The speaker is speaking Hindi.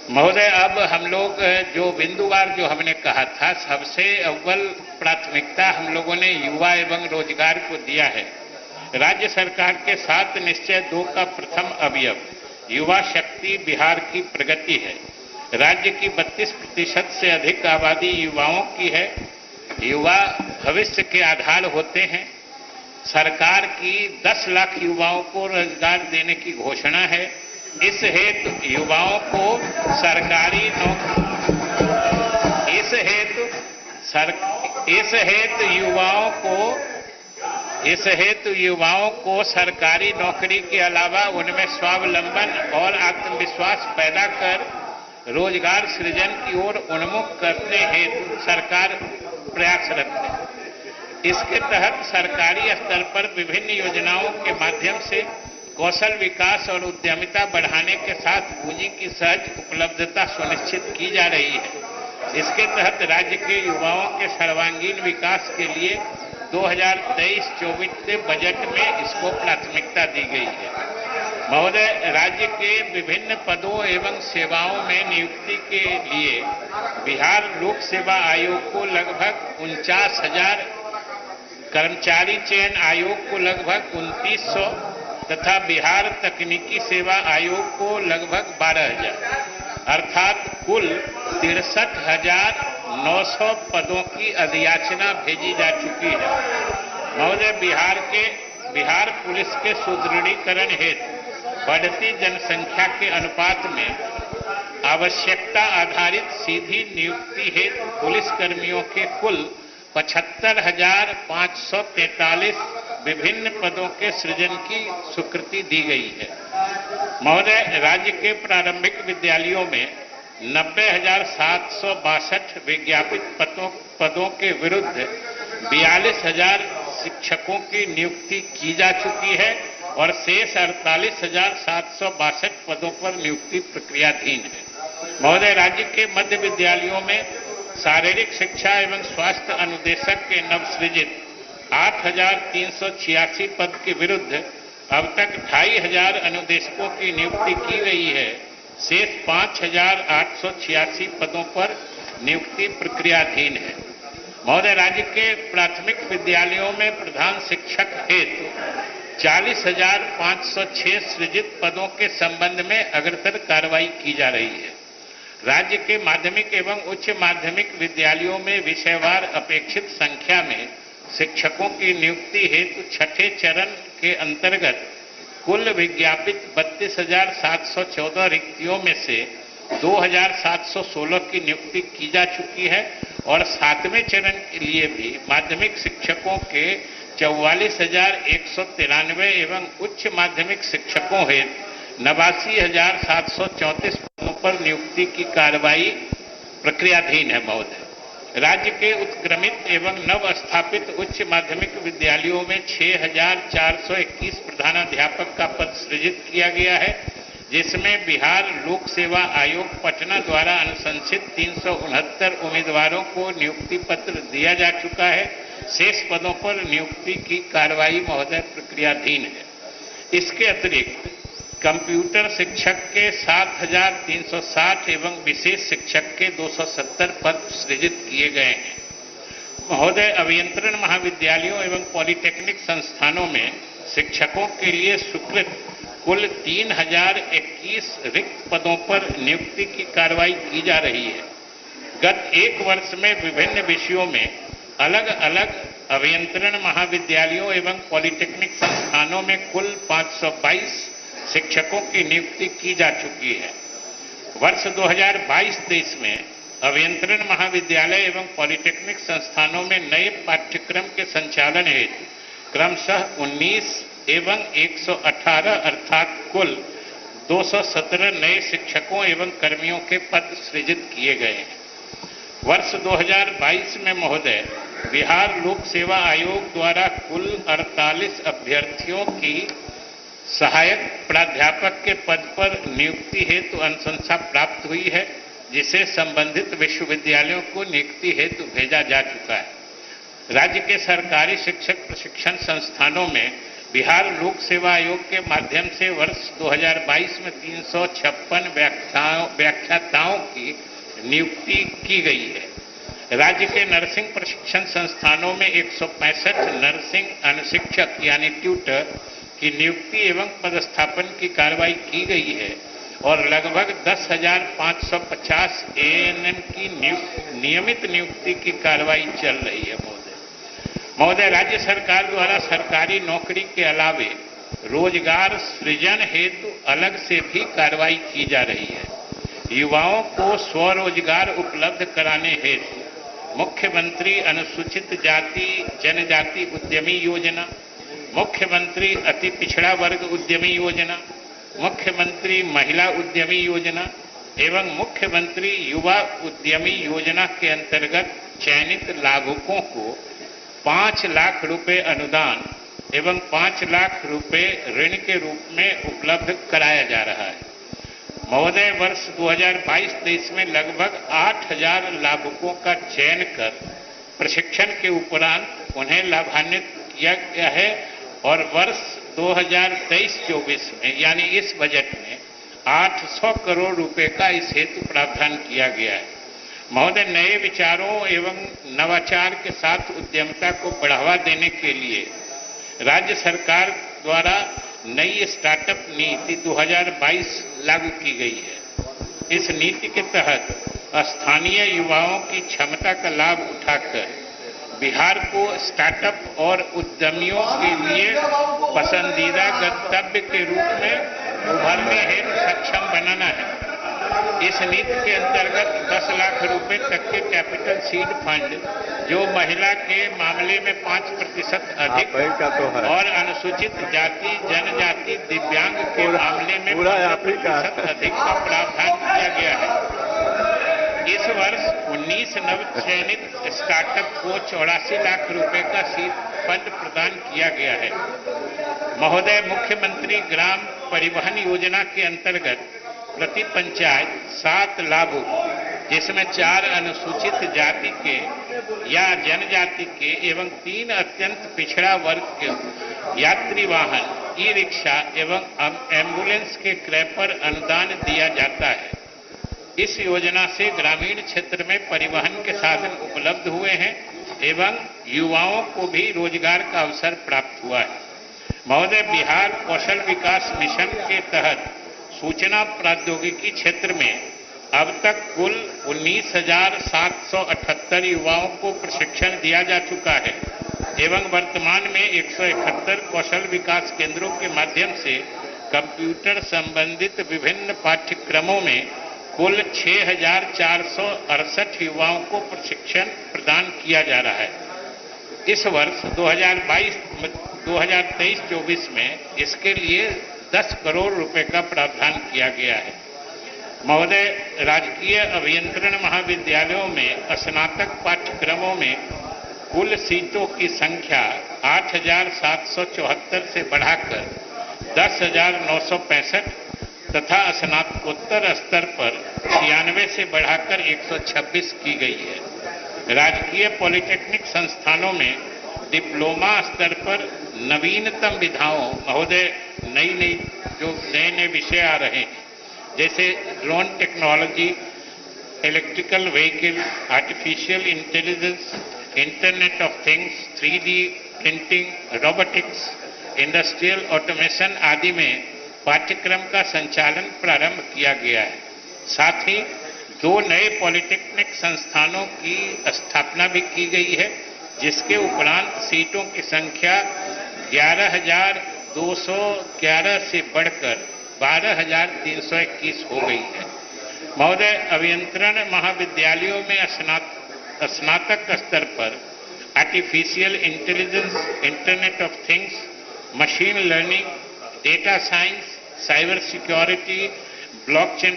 महोदय, अब हम लोग जो बिंदुवार जो हमने कहा था, सबसे अव्वल प्राथमिकता हम लोगों ने युवा एवं रोजगार को दिया है। राज्य सरकार के 7 निश्चय 2 का प्रथम अवयव युवा शक्ति बिहार की प्रगति है। राज्य की 32% से अधिक आबादी युवाओं की है। युवा भविष्य के आधार होते हैं। सरकार की 10 लाख युवाओं को रोजगार देने की घोषणा है। इस हेतु युवाओं को सरकारी नौकरी इस हेतु युवाओं को सरकारी नौकरी के अलावा उनमें स्वावलंबन और आत्मविश्वास पैदा कर रोजगार सृजन की ओर उन्मुख करने हेतु सरकार प्रयासरत है। इसके तहत सरकारी स्तर पर विभिन्न योजनाओं के माध्यम से कौशल विकास और उद्यमिता बढ़ाने के साथ पूंजी की सहज उपलब्धता सुनिश्चित की जा रही है। इसके तहत राज्य के युवाओं के सर्वांगीण विकास के लिए 2023-24 के बजट में इसको प्राथमिकता दी गई है। महोदय, राज्य के विभिन्न पदों एवं सेवाओं में नियुक्ति के लिए बिहार लोक सेवा आयोग को लगभग 49,000, कर्मचारी चयन आयोग को लगभग 2,900 तथा बिहार तकनीकी सेवा आयोग को लगभग 12,000 अर्थात कुल 63,900 पदों की अधियाचना भेजी जा चुकी है। महोदय, बिहार पुलिस के सुदृढ़ीकरण हेतु बढ़ती जनसंख्या के अनुपात में आवश्यकता आधारित सीधी नियुक्ति हेतु पुलिस कर्मियों के कुल 75,543 विभिन्न पदों के सृजन की स्वीकृति दी गई है। महोदय, राज्य के प्रारंभिक विद्यालयों में 90,762 विज्ञापित पदों के विरुद्ध 42,000 शिक्षकों की नियुक्ति की जा चुकी है और शेष 48,762 पदों पर नियुक्ति प्रक्रियाधीन है। महोदय, राज्य के मध्य विद्यालयों में शारीरिक शिक्षा एवं स्वास्थ्य अनुदेशक के नवसृजित 8,386 पद के विरुद्ध अब तक 2,500 अनुदेशकों की नियुक्ति की गई है। शेष 5,886 पदों पर नियुक्ति प्रक्रियाधीन है। महोदय, राज्य के प्राथमिक विद्यालयों में प्रधान शिक्षक हेतु 40,506 सृजित पदों के संबंध में अग्रतर कार्रवाई की जा रही है। राज्य के माध्यमिक एवं उच्च माध्यमिक विद्यालयों में विषयवार अपेक्षित संख्या में शिक्षकों की नियुक्ति हेतु छठे चरण के अंतर्गत कुल विज्ञापित 32,714 रिक्तियों में से 2,716 की नियुक्ति की जा चुकी है और 7वें चरण के लिए भी माध्यमिक शिक्षकों के 44,193 एवं उच्च माध्यमिक शिक्षकों हेतु 89,734 पदों पर नियुक्ति की कार्रवाई प्रक्रियाधीन है। महोदय, राज्य के उत्क्रमित एवं नव स्थापित उच्च माध्यमिक विद्यालयों में 6,421 प्रधानाध्यापक का पद सृजित किया गया है, जिसमें बिहार लोक सेवा आयोग पटना द्वारा अनुशंसित 369 उम्मीदवारों को नियुक्ति पत्र दिया जा चुका है। शेष पदों पर नियुक्ति की कार्रवाई महोदय प्रक्रियाधीन है। इसके अतिरिक्त कंप्यूटर शिक्षक के 7,360 एवं विशेष शिक्षक के 270 पद सृजित किए गए हैं। महोदय, अभियंत्रण महाविद्यालयों एवं पॉलिटेक्निक संस्थानों में शिक्षकों के लिए स्वीकृत कुल 3,021 रिक्त पदों पर नियुक्ति की कार्रवाई की जा रही है। गत 1 वर्ष में विभिन्न विषयों में अलग अलग अभियंत्रण महाविद्यालयों एवं पॉलिटेक्निक संस्थानों में कुल 522 शिक्षकों की नियुक्ति की जा चुकी है। वर्ष 2022-23 में अभियंत्रण महाविद्यालय एवं पॉलिटेक्निक संस्थानों में नए पाठ्यक्रम के संचालन हेतु क्रमशः 19 एवं 118 अर्थात कुल 217 नए शिक्षकों एवं कर्मियों के पद सृजित किए गए हैं। वर्ष 2022 में महोदय, बिहार लोक सेवा आयोग द्वारा कुल 48 अभ्यर्थियों की सहायक प्राध्यापक के पद पर नियुक्ति हेतु अनुशंसा प्राप्त हुई है, जिसे संबंधित विश्वविद्यालयों को नियुक्ति हेतु भेजा जा चुका है। राज्य के सरकारी शिक्षक प्रशिक्षण संस्थानों में बिहार लोक सेवा आयोग के माध्यम से वर्ष 2022 में 356 व्याख्याताओं की नियुक्ति की गई है। राज्य के नर्सिंग प्रशिक्षण संस्थानों में 165 नर्सिंग अनुशिक्षक यानी ट्यूटर की नियुक्ति एवं पदस्थापन की कार्रवाई की गई है और लगभग 10,550 एएनएम की नियमित नियुक्ति की कार्रवाई चल रही है। महोदय, राज्य सरकार द्वारा सरकारी नौकरी के अलावे रोजगार सृजन हेतु अलग से भी कार्रवाई की जा रही है। युवाओं को स्वरोजगार उपलब्ध कराने हेतु मुख्यमंत्री अनुसूचित जाति जनजाति उद्यमी योजना, मुख्यमंत्री अति पिछड़ा वर्ग उद्यमी योजना, मुख्यमंत्री महिला उद्यमी योजना एवं मुख्यमंत्री युवा उद्यमी योजना के अंतर्गत चयनित लाभुकों को 5 लाख रुपए अनुदान एवं 5 लाख रुपए ऋण के रूप में उपलब्ध कराया जा रहा है। महोदय, वर्ष 2022-23 में लगभग 8,000 लाभुकों का चयन कर प्रशिक्षण के उपरांत उन्हें लाभान्वित किया गया है और वर्ष 2023-24 में यानी इस बजट में 800 करोड़ रुपए का इस हेतु प्रावधान किया गया है। महोदय, नए विचारों एवं नवाचार के साथ उद्यमिता को बढ़ावा देने के लिए राज्य सरकार द्वारा नई स्टार्टअप नीति 2022 लागू की गई है। इस नीति के तहत स्थानीय युवाओं की क्षमता का लाभ उठाकर बिहार को स्टार्टअप और उद्यमियों के लिए पसंदीदा गंतव्य के रूप में उभरने हेतु सक्षम बनाना है। इस नीति के अंतर्गत 10 लाख रुपए तक के कैपिटल सीड फंड जो महिला के मामले में 5% अधिक और अनुसूचित जाति जनजाति दिव्यांग के मामले में 5% अधिक का प्रावधान किया गया है। इस वर्ष 19 नव चयनित स्टार्टअप को 84 लाख रुपए का सीड फंड प्रदान किया गया है। महोदय, मुख्यमंत्री ग्राम परिवहन योजना के अंतर्गत प्रति पंचायत 7 लाभुक, जिसमें 4 अनुसूचित जाति के या जनजाति के एवं 3 अत्यंत पिछड़ा वर्ग के यात्री वाहन, ई रिक्शा एवं एम्बुलेंस के क्रय पर अनुदान दिया जाता है। इस योजना से ग्रामीण क्षेत्र में परिवहन के साधन उपलब्ध हुए हैं एवं युवाओं को भी रोजगार का अवसर प्राप्त हुआ है। महोदय, बिहार कौशल विकास मिशन के तहत सूचना प्रौद्योगिकी क्षेत्र में अब तक कुल 19,778 युवाओं को प्रशिक्षण दिया जा चुका है एवं वर्तमान में 171 कौशल विकास केंद्रों के माध्यम से कंप्यूटर संबंधित विभिन्न पाठ्यक्रमों में कुल 6,468 युवाओं को प्रशिक्षण प्रदान किया जा रहा है। इस वर्ष 2023-24 में इसके लिए 10 करोड़ रुपए का प्रावधान किया गया है। महोदय, राजकीय अभियंत्रण महाविद्यालयों में स्नातक पाठ्यक्रमों में कुल सीटों की संख्या 8,774 से बढ़ाकर 10,965 तथा स्नातकोत्तर स्तर पर 96 से बढ़ाकर 126 की गई है। राजकीय पॉलिटेक्निक संस्थानों में डिप्लोमा स्तर पर नवीनतम विधाओं, महोदय, नए विषय आ रहे हैं, जैसे drone technology, electrical vehicle, artificial intelligence, internet of things, 3D printing, robotics, industrial automation आदि में पाठ्यक्रम का संचालन प्रारंभ किया गया है। साथ ही 2 नए पॉलिटेक्निक संस्थानों की स्थापना भी की गई है, जिसके उपरांत सीटों की संख्या 11,211 से बढ़कर 12,321 हो गई है। महोदय, अभियंत्रण महाविद्यालयों में स्नातक स्तर पर artificial intelligence, internet of things, machine learning, data science, cyber security, blockchain